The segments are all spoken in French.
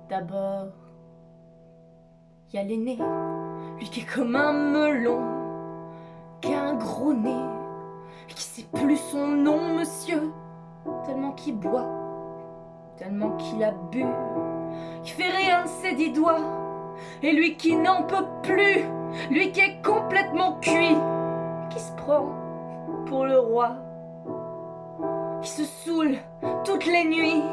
D'abord, il y a l'aîné, lui qui est comme un melon, qui a un gros nez, qui sait plus son nom, monsieur, tellement qu'il boit, tellement qu'il a bu, qui fait rien de ses 10 doigts, et lui qui n'en peut plus, lui qui est complètement cuit, qui se prend pour le roi, qui se saoule toutes les nuits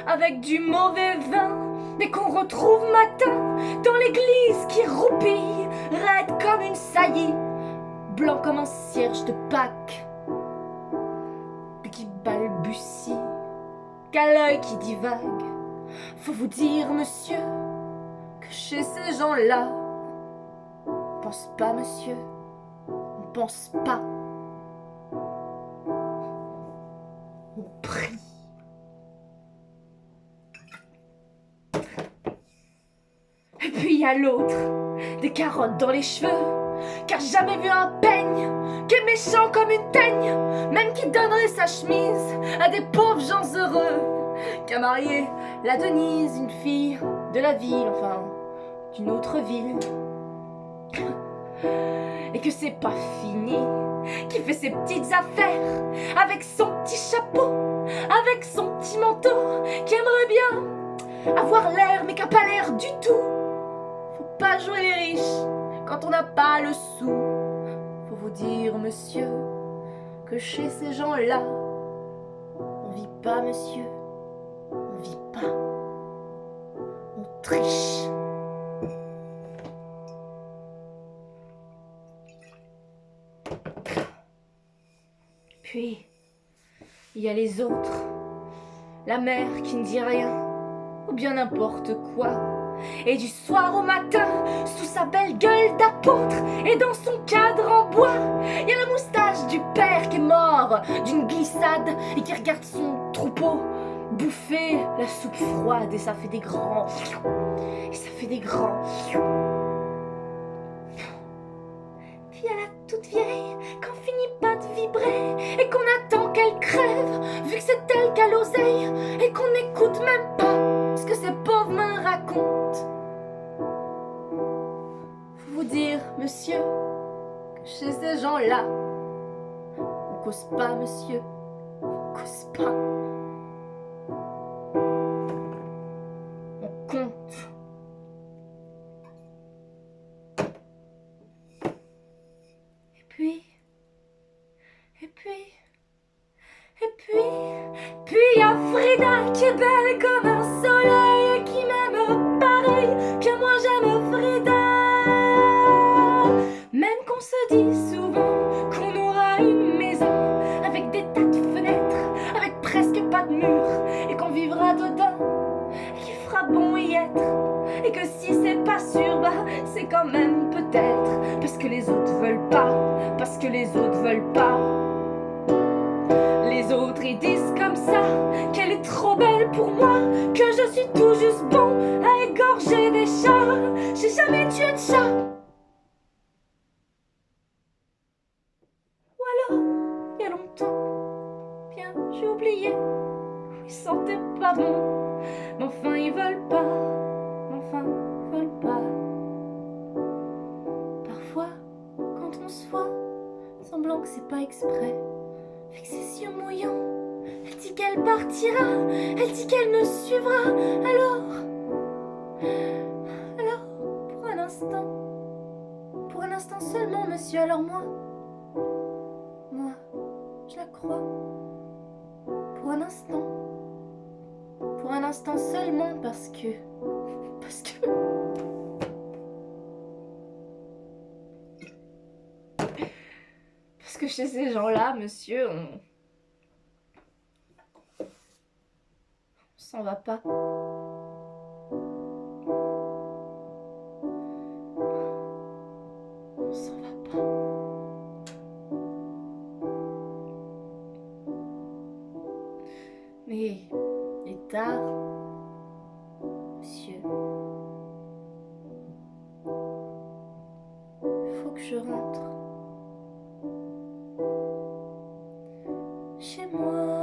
avec du mauvais vin, mais qu'on retrouve matin dans l'église qui roupille, raide comme une saillie, blanc comme un cierge de Pâques, puis qui balbutie, qu'à l'œil qui divague. Faut vous dire, monsieur, que chez ces gens-là, on pense pas, monsieur, on pense pas, on prie. Et puis il y a l'autre, des carottes dans les cheveux, qui a jamais vu un peigne, qui est méchant comme une teigne, même qui donnerait sa chemise à des pauvres gens heureux, qui a marié la Denise, une fille de la ville, enfin, d'une autre ville, et que c'est pas fini, qui fait ses petites affaires, avec son petit chapeau, avec son petit manteau, qui aimerait bien avoir l'air, mais qui a pas l'air du tout. Faut pas jouer les riches quand on n'a pas le sou. Faut vous dire, monsieur, que chez ces gens-là, on vit pas, monsieur, on vit pas, on triche. Puis, il y a les autres, la mère qui ne dit rien, ou bien n'importe quoi, et du soir au matin, sous sa belle gueule d'apôtre, et dans son cadre en bois, il y a la moustache du père qui est mort d'une glissade, et qui regarde son troupeau bouffer la soupe froide, et ça fait des grands, et ça fait des grands. Puis il y a la toute vieille, qu'on finit pas de vibrer, et qu'on attend qu'elle crève, vu que c'est elle qui a l'oseille, et qu'on n'écoute même pas ce que ces pauvres mains racontent. Faut vous dire, monsieur, que chez ces gens-là, on cause pas, monsieur, on cause pas. On compte. Et puis, il y a Frida qui est belle comme un soleil et qui m'aime pareil que moi j'aime Frida. Même qu'on se dit souvent qu'on aura une maison avec des tas de fenêtres, avec presque pas de murs, et qu'on vivra dedans, et qu'il fera bon y être, et que si c'est pas sûr, bah c'est quand même peut-être parce que les autres veulent pas, parce que les autres veulent pas. Les autres ils disent comme ça qu'elle est trop belle pour moi, que je suis tout juste bon à égorger des chats. J'ai jamais tué de chat. Ou alors, il y a longtemps, bien j'ai oublié, ils sentaient pas bon, mais enfin ils veulent pas, mais enfin ils veulent pas. Parfois, quand on se voit, semblant que c'est pas exprès, avec ses yeux mouillants, elle dit qu'elle partira, elle dit qu'elle me suivra. Alors, pour un instant seulement, monsieur, alors moi, je la crois. Pour un instant seulement, parce que chez ces gens-là, monsieur, on s'en va pas. On s'en va pas. Mais il est tard, monsieur. Faut que je rentre chez moi.